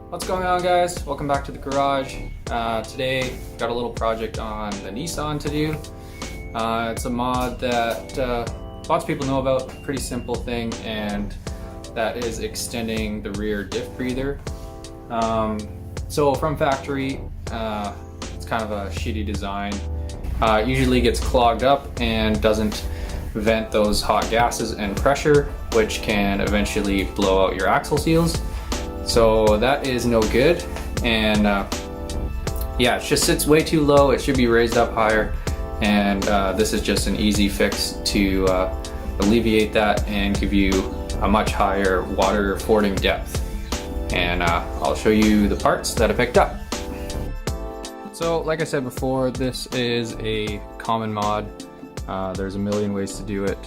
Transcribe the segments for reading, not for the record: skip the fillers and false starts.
What's going on, guys? Welcome back to the garage. Today got a little project on the Nissan to do. It's a mod that lots of people know about, pretty simple thing, and that is extending the rear diff breather. So from factory, it's kind of a shitty design. It usually gets clogged up and doesn't vent those hot gases and pressure, which can eventually blow out your axle seals. So that is no good, and yeah, it just sits way too low. It should be raised up higher, and this is just an easy fix to alleviate that and give you a much higher water fording depth. And I'll show you the parts that I picked up. So like I said before, this is a common mod. There's a million ways to do it.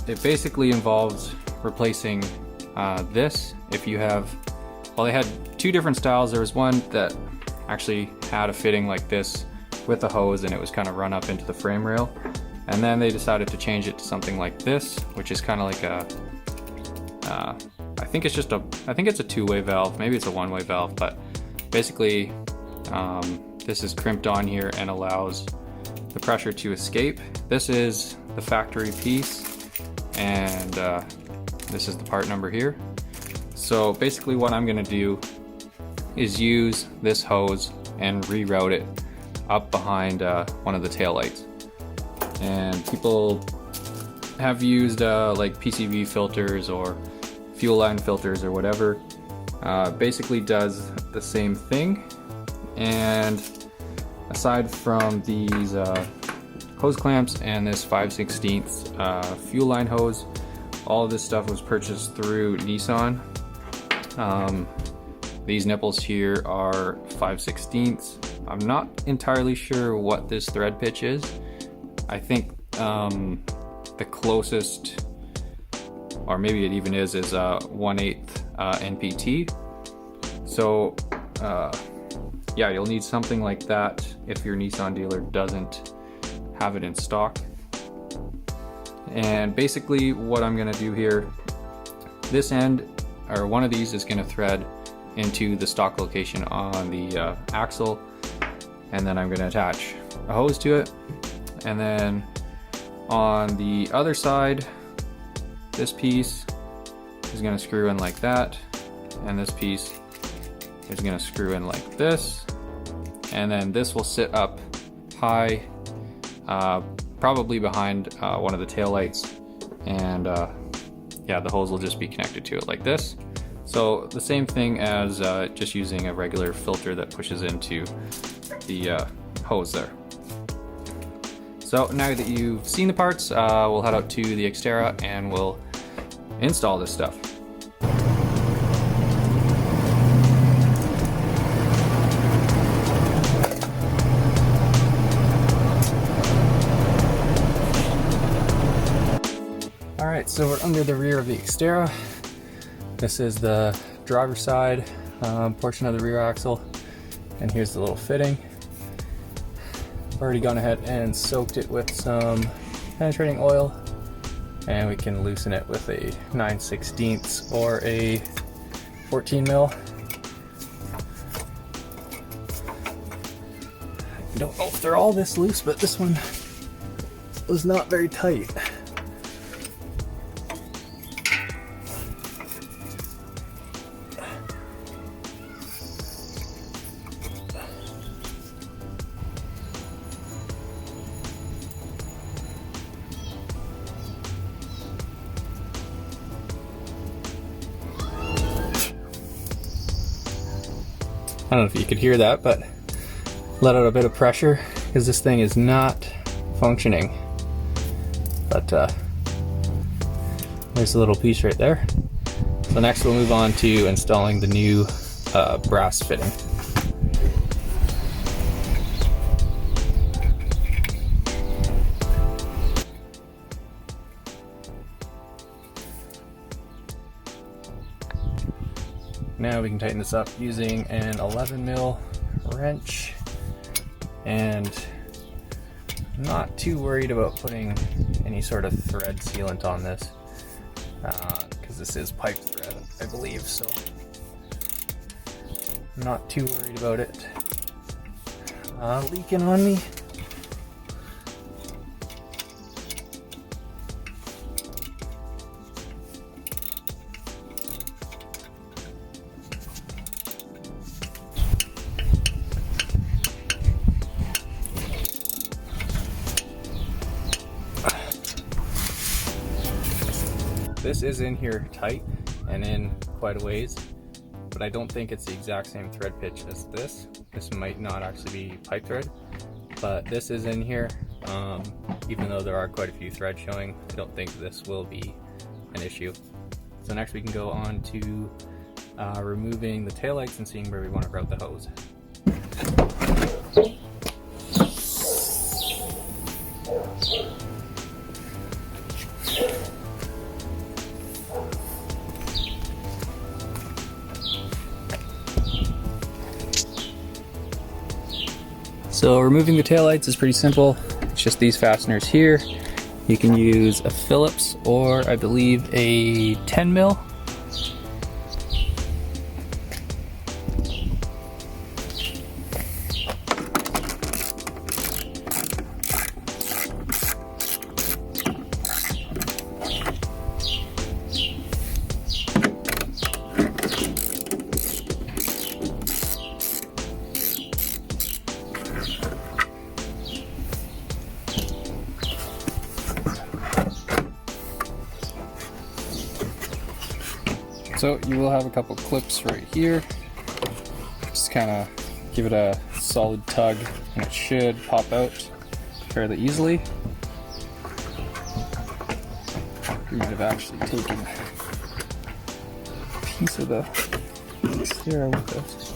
It basically involves replacing this. If you have, well, they had two different styles. There was one that actually had a fitting like this with a hose, and it was kind of run up into the frame rail. And then they decided to change it to something like this, which is kind of like a, I think it's a two-way valve. Maybe it's a one-way valve, but basically this is crimped on here and allows the pressure to escape. This is the factory piece, and this is the part number here. So basically what I'm gonna do is use this hose and reroute it up behind one of the taillights. And people have used like PCV filters or fuel line filters or whatever. Basically does the same thing. And aside from these hose clamps and this 5/16 fuel line hose, all of this stuff was purchased through Nissan. These nipples here are 5/16. I'm not entirely sure what this thread pitch is. I think the closest, or maybe it even is 1/8 NPT. So yeah, you'll need something like that if your Nissan dealer doesn't have it in stock. And basically what I'm gonna do here, this end, or one of these, is gonna thread into the stock location on the axle, and then I'm gonna attach a hose to it. And then on the other side, this piece is gonna screw in like that, and this piece is gonna screw in like this, and then this will sit up high, probably behind one of the taillights, and yeah, the hose will just be connected to it like this. So the same thing as just using a regular filter that pushes into the hose there. So now that you've seen the parts, we'll head out to the Xterra and we'll install this stuff. Alright, so we're under the rear of the Xterra. This is the driver's side portion of the rear axle, and here's the little fitting. I've already gone ahead and soaked it with some penetrating oil, and we can loosen it with a 9/16 or a 14 mil. I don't know if they're all this loose, but this one was not very tight. I don't know if you could hear that, but let out a bit of pressure because this thing is not functioning. But there's a little piece right there. So next we'll move on to installing the new brass fitting. Now we can tighten this up using an 11 mil wrench, and I'm not too worried about putting any sort of thread sealant on this because this is pipe thread, I believe. So I'm not too worried about it leaking on me. This is in here tight and in quite a ways, but I don't think it's the exact same thread pitch as this. This might not actually be pipe thread, but this is in here. Even though there are quite a few threads showing, I don't think this will be an issue. So next we can go on to removing the taillights and seeing where we want to route the hose. So removing the taillights is pretty simple. It's just these fasteners here. You can use a Phillips or I believe a 10 mil. So you will have a couple clips right here. Just kind of give it a solid tug and it should pop out fairly easily. We might have actually taken a piece of the Xterra with us.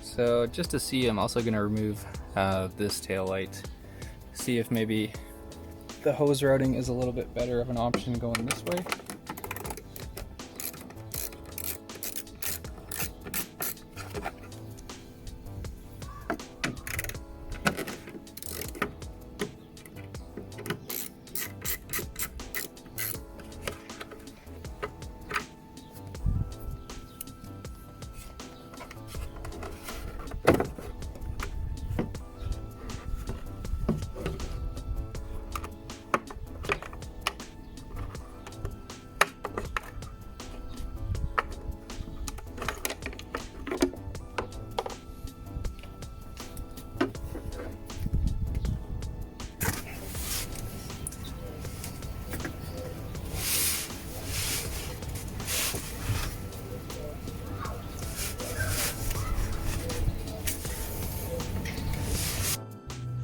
So just to see, I'm also going to remove this tail light, see if maybe the hose routing is a little bit better of an option going this way.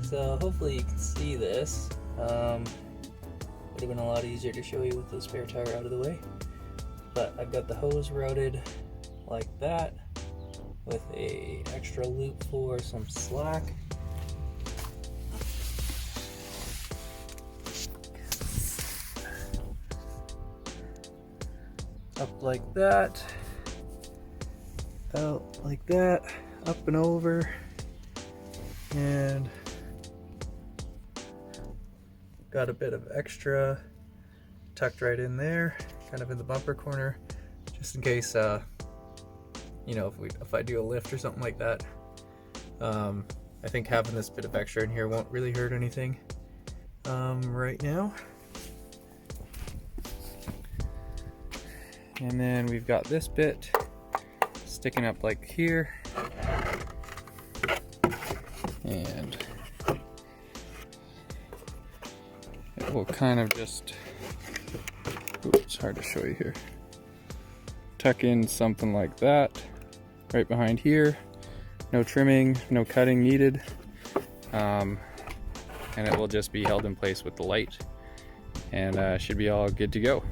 So hopefully you can see this. Would have been a lot easier to show you with the spare tire out of the way. But I've got the hose routed like that with a extra loop for some slack. Up like that, out like that, up and over, and got a bit of extra tucked right in there, kind of in the bumper corner, just in case, you know, if I do a lift or something like that. I think having this bit of extra in here won't really hurt anything right now. And then we've got this bit sticking up like here, and it will kind of just, oops, it's hard to show you here, tuck in something like that right behind here. No trimming, no cutting needed, and it will just be held in place with the light, and should be all good to go.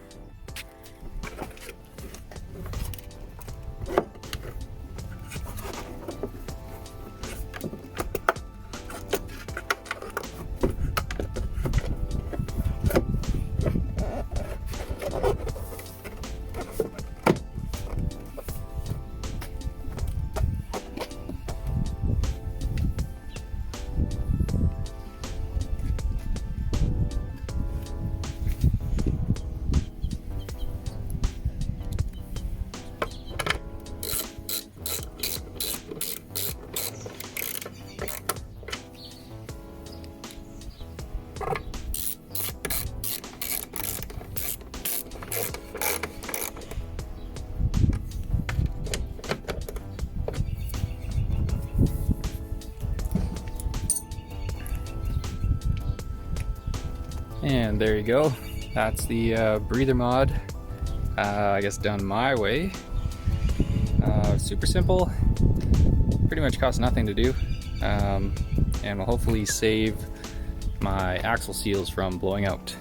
And there you go. That's the breather mod. I guess done my way. Super simple. Pretty much costs nothing to do. And will hopefully save my axle seals from blowing out.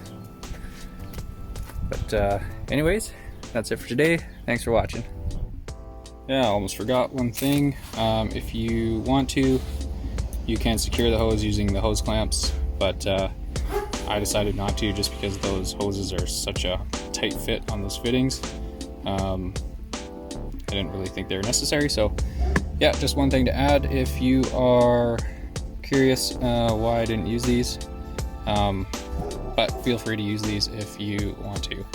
But anyways, that's it for today. Thanks for watching. Yeah, I almost forgot one thing. If you want to, you can secure the hose using the hose clamps, but I decided not to just because those hoses are such a tight fit on those fittings. I didn't really think they were necessary, so yeah, just one thing to add if you are curious why I didn't use these, but feel free to use these if you want to.